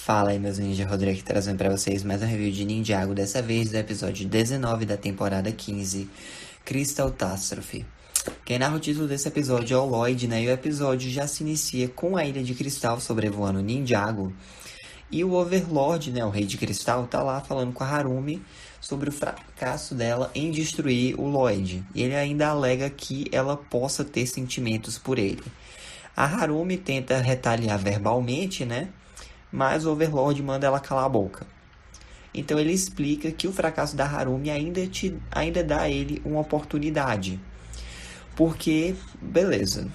Fala aí, meus ninjas, Rodrigo aqui trazendo pra vocês mais um review de Ninjago, dessa vez do episódio 19 da temporada 15, Crystal Catastrophe. Quem narra o título desse episódio é o Lloyd, né? E o episódio já se inicia com a Ilha de Cristal sobrevoando Ninjago. E o Overlord, né, o Rei de Cristal, tá lá falando com a Harumi sobre o fracasso dela em destruir o Lloyd. E ele ainda alega que ela possa ter sentimentos por ele. A Harumi tenta retaliar verbalmente, né? Mas o Overlord manda ela calar a boca. Então ele explica que o fracasso da Harumi ainda dá a ele uma oportunidade. Porque, beleza,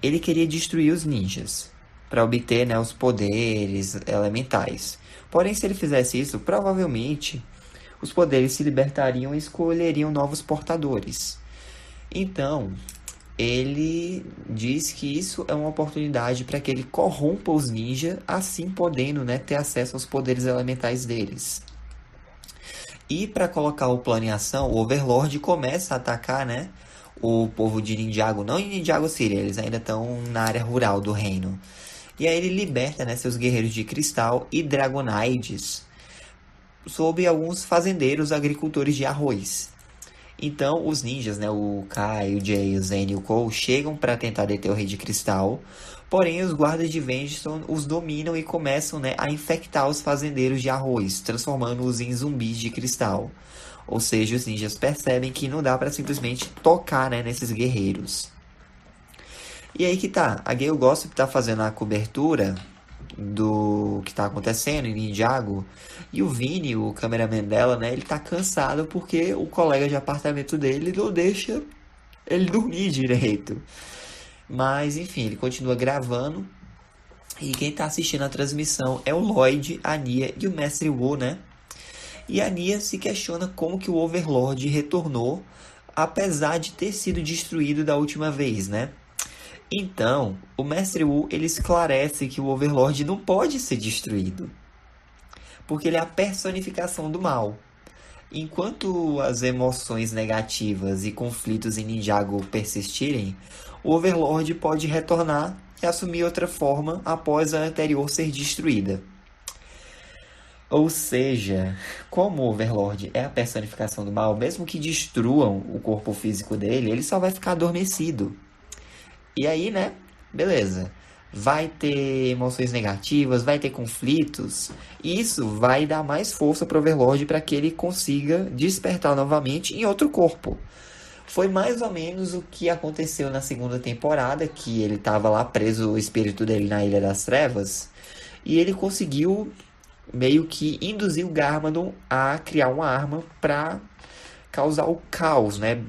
ele queria destruir os ninjas para obter, né, os poderes elementais. Porém, se ele fizesse isso, provavelmente os poderes se libertariam e escolheriam novos portadores. Então, ele diz que isso é uma oportunidade para que ele corrompa os ninjas, assim podendo, né, ter acesso aos poderes elementais deles. E para colocar o plano em ação, o Overlord começa a atacar, né, o povo de Ninjago, não em Ninjago City, eles ainda estão na área rural do reino. E aí ele liberta, né, seus guerreiros de cristal e Dragonides sobre alguns fazendeiros agricultores de arroz. Então, os ninjas, né, o Kai, o Jay, o Zen e o Cole chegam para tentar deter o Rei de Cristal. Porém, os guardas de Vengeance os dominam e começam, né, a infectar os fazendeiros de arroz, transformando-os em zumbis de cristal. Ou seja, os ninjas percebem que não dá para simplesmente tocar, né, nesses guerreiros. E aí que tá, a Gale Gossip tá fazendo a cobertura do que tá acontecendo em Ninjago. E o Vini, o cameraman dela, né, ele tá cansado porque o colega de apartamento dele não deixa ele dormir direito. Mas, enfim, ele continua gravando. E quem tá assistindo a transmissão é o Lloyd, a Nia e o Mestre Wu, né? E a Nia se questiona como que o Overlord retornou, apesar de ter sido destruído da última vez, né? Então, o Mestre Wu, ele esclarece que o Overlord não pode ser destruído, porque ele é a personificação do mal. Enquanto as emoções negativas e conflitos em Ninjago persistirem, o Overlord pode retornar e assumir outra forma após a anterior ser destruída. Ou seja, como o Overlord é a personificação do mal, mesmo que destruam o corpo físico dele, ele só vai ficar adormecido. E aí, né? Beleza. Vai ter emoções negativas, vai ter conflitos. E isso vai dar mais força pro Overlord para que ele consiga despertar novamente em outro corpo. Foi mais ou menos o que aconteceu na segunda temporada, que ele estava lá preso, o espírito dele na Ilha das Trevas. E ele conseguiu meio que induzir o Garmadon a criar uma arma para causar o caos, né?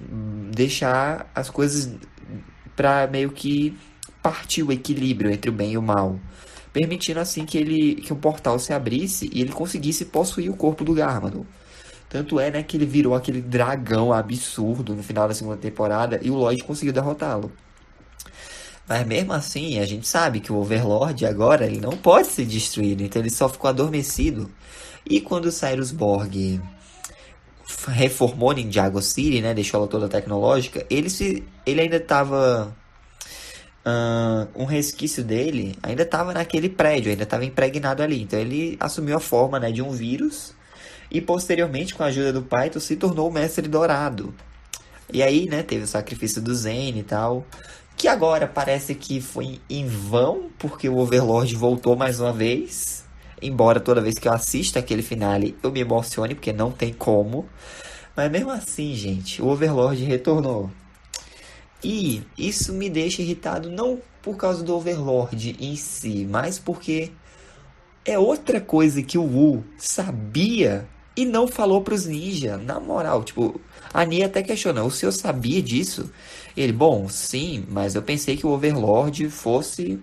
Deixar as coisas para meio que partir o equilíbrio entre o bem e o mal, permitindo assim que o portal se abrisse e ele conseguisse possuir o corpo do Garmadon. Tanto é, né, que ele virou aquele dragão absurdo no final da segunda temporada e o Lloyd conseguiu derrotá-lo. Mas mesmo assim, a gente sabe que o Overlord agora ele não pode ser destruído, então ele só ficou adormecido. E quando o Cyrus Borg reformou Ninjago City, né, deixou ela toda tecnológica, ele ainda estava um resquício dele ainda estava naquele prédio, ainda estava impregnado ali. Então ele assumiu a forma, né, de um vírus e posteriormente, com a ajuda do Python, se tornou o Mestre Dourado. E aí, né, teve o sacrifício do Zen e tal, que agora parece que foi em vão, porque o Overlord voltou mais uma vez. Embora toda vez que eu assisto aquele finale eu me emocione, porque não tem como. Mas mesmo assim, gente, o Overlord retornou. E isso me deixa irritado não por causa do Overlord em si, mas porque é outra coisa que o Wu sabia e não falou pros ninjas. Na moral, tipo, a Nia até questionou, o senhor sabia disso? Ele, bom, sim, mas eu pensei que o Overlord fosse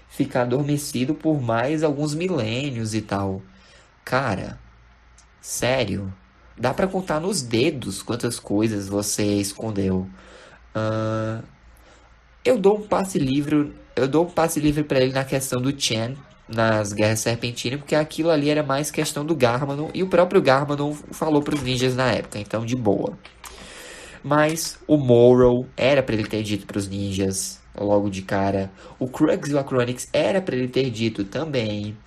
ficar adormecido por mais alguns milênios e tal. Cara, sério, dá pra contar nos dedos quantas coisas você escondeu. Eu dou um passe livre para ele na questão do Chen nas Guerras Serpentinas, porque aquilo ali era mais questão do Garmadon e o próprio Garmadon falou para os ninjas na época, então de boa. Mas o Morrow era para ele ter dito para os ninjas logo de cara. O Krugs e o Acronix era para ele ter dito também.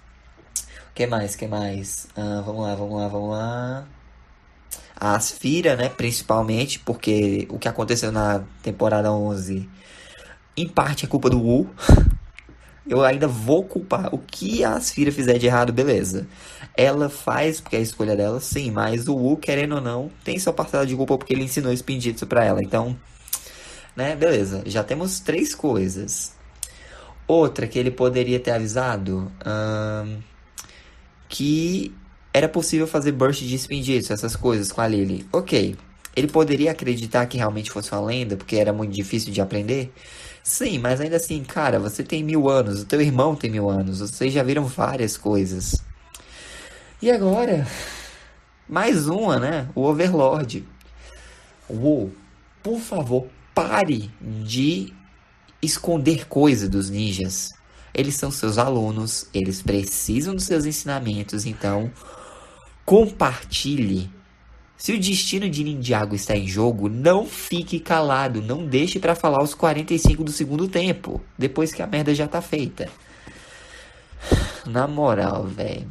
Que mais? Que mais? Vamos lá. A Asfira, né? Principalmente, porque o que aconteceu na temporada 11, em parte é culpa do Wu. Eu ainda vou culpar. O que a Asfira fizer de errado, beleza. Ela faz porque é a escolha dela, sim, mas o Wu, querendo ou não, tem sua parcela de culpa porque ele ensinou esse Spinjitzu pra ela. Então, né, beleza. Já temos três coisas. Outra que ele poderia ter avisado, que era possível fazer burst de Spinjitzu, essas coisas com a Lily. Ok. Ele poderia acreditar que realmente fosse uma lenda, porque era muito difícil de aprender? Sim, mas ainda assim, cara, você tem 1000 anos, o teu irmão tem 1000 anos, vocês já viram várias coisas. E agora, mais uma, né? O Overlord. Uou, por favor, pare de esconder coisa dos ninjas. Eles são seus alunos, eles precisam dos seus ensinamentos, então compartilhe. Se o destino de Ninjago está em jogo, não fique calado, não deixe pra falar os 45 do segundo tempo, depois que a merda já tá feita. Na moral, velho.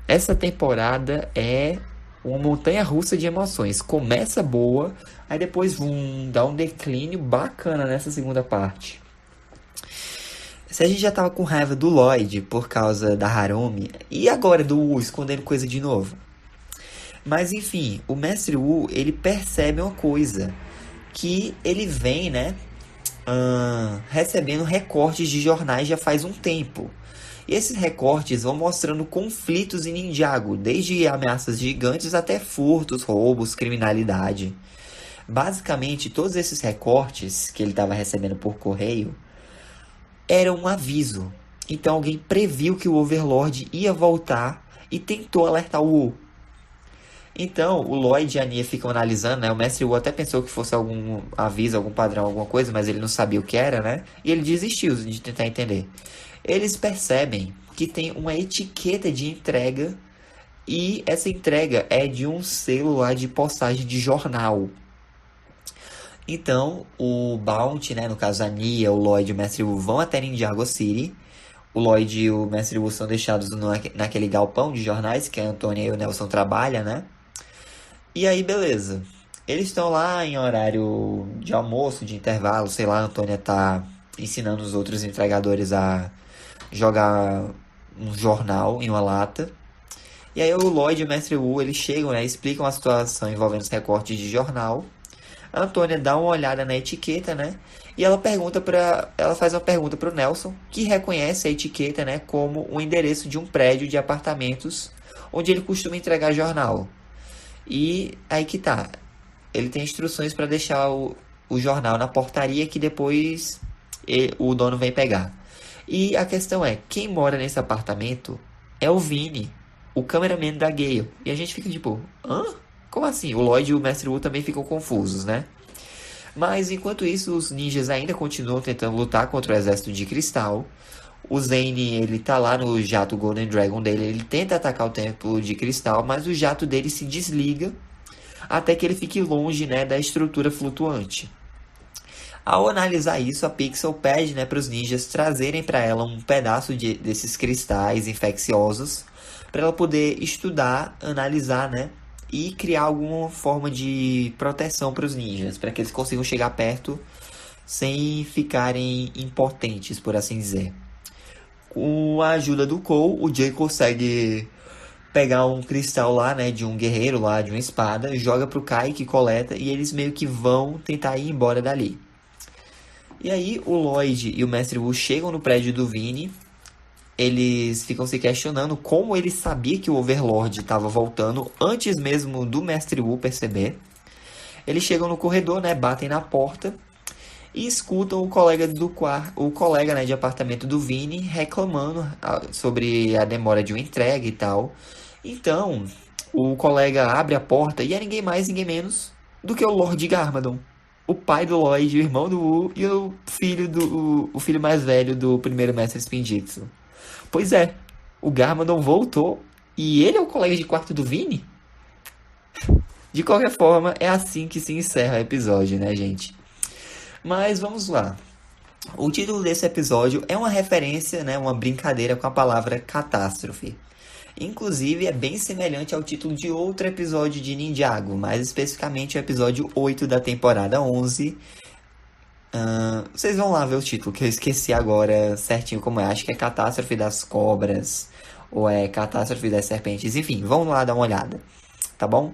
Essa temporada é uma montanha-russa de emoções. Começa boa, aí depois dá um declínio bacana nessa segunda parte. Se a gente já tava com raiva do Lloyd por causa da Harumi, e agora do Wu escondendo coisa de novo? Mas enfim, o Mestre Wu, ele percebe uma coisa, que ele vem, né, recebendo recortes de jornais já faz um tempo. E esses recortes vão mostrando conflitos em Ninjago, desde ameaças gigantes até furtos, roubos, criminalidade. Basicamente, todos esses recortes que ele estava recebendo por correio eram um aviso. Então alguém previu que o Overlord ia voltar e tentou alertar o Wu. Então, o Lloyd e a Nia ficam analisando, né? O Mestre Wu até pensou que fosse algum aviso, algum padrão, alguma coisa, mas ele não sabia o que era, né? E ele desistiu de tentar entender. Eles percebem que tem uma etiqueta de entrega e essa entrega é de um selo lá de postagem de jornal. Então, o Bounty, né? No caso, a Nia, o Lloyd e o Mestre Wu vão até Ninjago City. O Lloyd e o Mestre Wu são deixados naquele galpão de jornais que a Antônia e o Nelson trabalham, né? E aí, beleza. Eles estão lá em horário de almoço, de intervalo, sei lá, a Antônia tá ensinando os outros entregadores a jogar um jornal em uma lata. E aí o Lloyd e o Mestre Wu, eles chegam, né, explicam a situação envolvendo os recortes de jornal. A Antônia dá uma olhada na etiqueta, né? E ela faz uma pergunta para o Nelson, que reconhece a etiqueta, né, como o endereço de um prédio de apartamentos onde ele costuma entregar jornal. E aí que tá. Ele tem instruções para deixar o jornal na portaria que depois o dono vem pegar. E a questão é, quem mora nesse apartamento é o Vini, o cameraman da Gale. E a gente fica tipo, hã? Como assim? O Lloyd e o Mestre Wu também ficam confusos, né? Mas enquanto isso, os ninjas ainda continuam tentando lutar contra o exército de cristal. O Zane, ele tá lá no jato Golden Dragon dele, ele tenta atacar o templo de cristal, mas o jato dele se desliga até que ele fique longe, né, da estrutura flutuante. Ao analisar isso, a Pixel pede, né, para os ninjas trazerem para ela um pedaço desses cristais infecciosos para ela poder estudar, analisar, né, e criar alguma forma de proteção para os ninjas, para que eles consigam chegar perto sem ficarem impotentes, por assim dizer. Com a ajuda do Cole, o Jay consegue pegar um cristal lá, né, de um guerreiro lá, de uma espada, joga pro Kai que coleta e eles meio que vão tentar ir embora dali. E aí o Lloyd e o Mestre Wu chegam no prédio do Vini. Eles ficam se questionando como ele sabia que o Overlord estava voltando antes mesmo do Mestre Wu perceber. Eles chegam no corredor, né, batem na porta e escutam o colega, né, de apartamento do Vini reclamando sobre a demora de uma entrega e tal. Então, o colega abre a porta e é ninguém mais, ninguém menos do que o Lord Garmadon, o pai do Lloyd, o irmão do Wu e o filho mais velho do primeiro mestre Spinjitzu. Pois é, o Garmadon voltou e ele é o colega de quarto do Vini? De qualquer forma, é assim que se encerra o episódio, né, gente? Mas vamos lá. O título desse episódio é uma referência, né, uma brincadeira com a palavra catástrofe. Inclusive, é bem semelhante ao título de outro episódio de Ninjago, mais especificamente o episódio 8 da temporada 11. Vocês vão lá ver o título, que eu esqueci agora certinho como é. Acho que é Catástrofe das Cobras, ou é Catástrofe das Serpentes. Enfim, vão lá dar uma olhada, tá bom?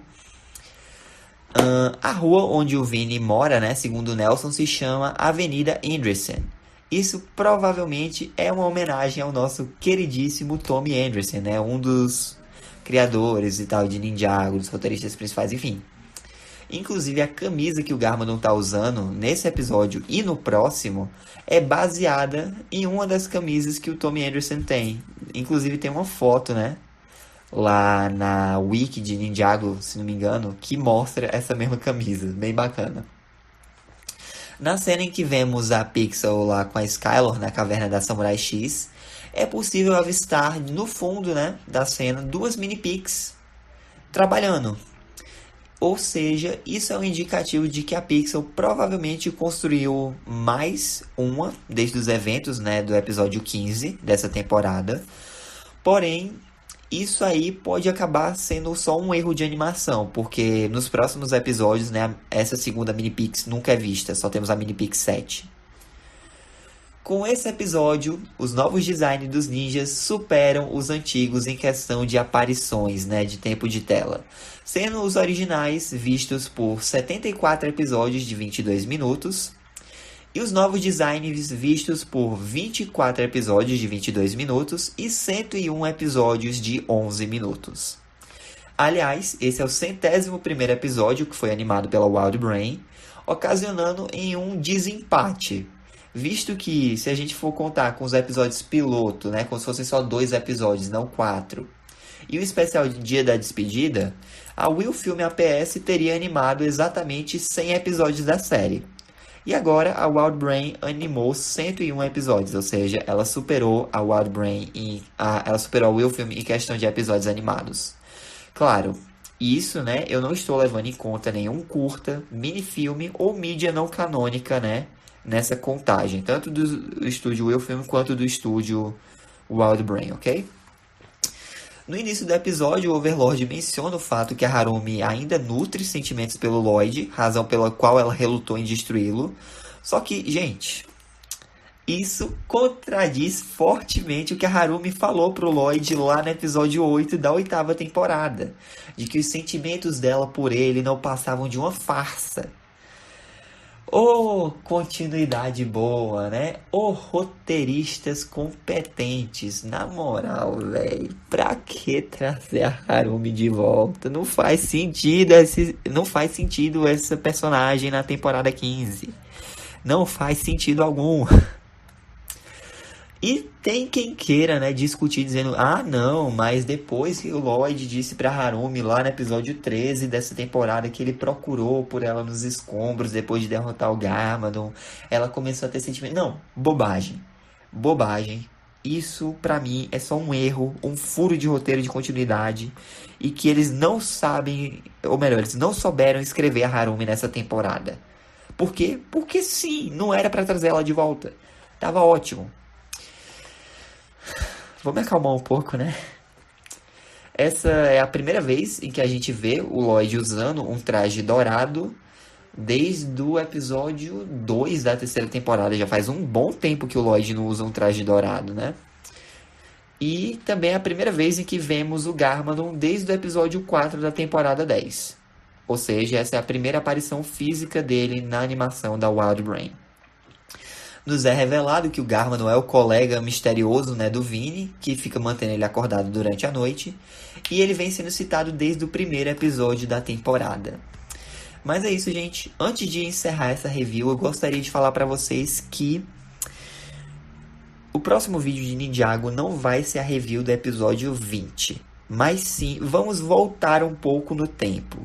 A rua onde o Vini mora, né, segundo o Nelson, se chama Avenida Anderson. Isso provavelmente é uma homenagem ao nosso queridíssimo Tommy Anderson, né, um dos criadores e tal de Ninjago, dos roteiristas principais, enfim. Inclusive a camisa que o Garmadon tá usando nesse episódio e no próximo é baseada em uma das camisas que o Tommy Anderson tem. Inclusive tem uma foto, né, lá na wiki de Ninjago, se não me engano, que mostra essa mesma camisa, bem bacana. Na cena em que vemos a Pixel lá com a Skylor na caverna da Samurai X, é possível avistar no fundo, né, da cena duas mini-Pix trabalhando. Ou seja, isso é um indicativo de que a Pixel provavelmente construiu mais uma desde os eventos, né, do episódio 15 dessa temporada. Porém, isso aí pode acabar sendo só um erro de animação, porque nos próximos episódios, né, essa segunda mini-pix nunca é vista, só temos a mini-pix 7. Com esse episódio, os novos designs dos ninjas superam os antigos em questão de aparições, né, de tempo de tela, sendo os originais vistos por 74 episódios de 22 minutos, e os novos designs vistos por 24 episódios de 22 minutos e 101 episódios de 11 minutos. Aliás, esse é o 101º episódio que foi animado pela Wild Brain, ocasionando em um desempate, visto que, se a gente for contar com os episódios piloto, né, como se fossem só 2 episódios, não 4, e o especial de Dia da Despedida, a Will Film APS teria animado exatamente 100 episódios da série. E agora a Wild Brain animou 101 episódios, ou seja, ela superou a Wild Brain ela superou a Will Film em questão de episódios animados. Claro, isso, né, eu não estou levando em conta nenhum curta, minifilme ou mídia não canônica, né, nessa contagem, tanto do estúdio Will Film quanto do estúdio Wild Brain, ok? No início do episódio, o Overlord menciona o fato que a Harumi ainda nutre sentimentos pelo Lloyd, razão pela qual ela relutou em destruí-lo. Só que, gente, isso contradiz fortemente o que a Harumi falou pro Lloyd lá no episódio 8 da 8ª temporada, de que os sentimentos dela por ele não passavam de uma farsa. Continuidade boa, né? Roteiristas competentes. Na moral, velho. Pra que trazer a Harumi de volta? Não faz sentido essa personagem na temporada 15. Não faz sentido algum. E tem quem queira, né, discutir dizendo, não, mas depois que o Lloyd disse pra Harumi lá no episódio 13 dessa temporada que ele procurou por ela nos escombros depois de derrotar o Garmadon, ela começou a ter sentimento. Não, bobagem. Bobagem. Isso, pra mim, é só um erro, um furo de roteiro de continuidade e que eles não sabem, ou melhor, eles não souberam escrever a Harumi nessa temporada. Por quê? Porque sim, não era pra trazer ela de volta. Tava ótimo. Vou me acalmar um pouco, né? Essa é a primeira vez em que a gente vê o Lloyd usando um traje dourado desde o episódio 2 da terceira temporada. Já faz um bom tempo que o Lloyd não usa um traje dourado, né? E também é a primeira vez em que vemos o Garmadon desde o episódio 4 da temporada 10. Ou seja, essa é a primeira aparição física dele na animação da Wild Brain. Nos é revelado que o Garmadon é o colega misterioso, né, do Vini, que fica mantendo ele acordado durante a noite, e ele vem sendo citado desde o primeiro episódio da temporada. Mas é isso, gente. Antes de encerrar essa review, eu gostaria de falar para vocês que o próximo vídeo de Ninjago não vai ser a review do episódio 20, mas sim, vamos voltar um pouco no tempo.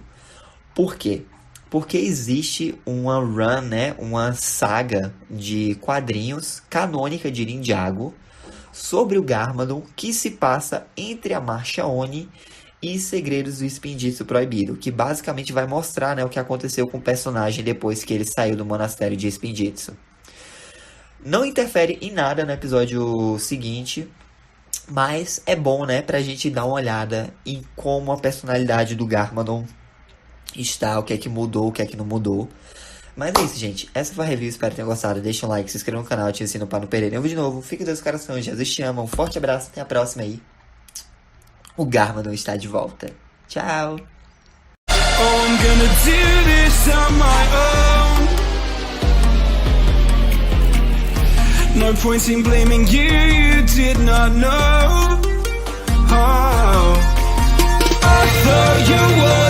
Por quê? Porque existe uma run, né, uma saga de quadrinhos canônica de Ninjago sobre o Garmadon que se passa entre a Marcha Oni e Segredos do Espindício Proibido, que basicamente vai mostrar, né, o que aconteceu com o personagem depois que ele saiu do monastério de Espindício. Não interfere em nada no episódio seguinte, mas é bom, né, pra gente dar uma olhada em como a personalidade do Garmadon está, o que é que mudou, o que é que não mudou. Mas é isso, gente. Essa foi a review, espero que tenham gostado. Deixa um like, se inscreva no canal, ative o sininho para não perder nenhum vídeo novo. Fique com Deus no coração, Jesus te ama. Um forte abraço, até a próxima aí. O Garmadon está de volta. Tchau! Oh, I'm gonna do this on my own. No point in blaming you, you did not know. Oh, I thought you were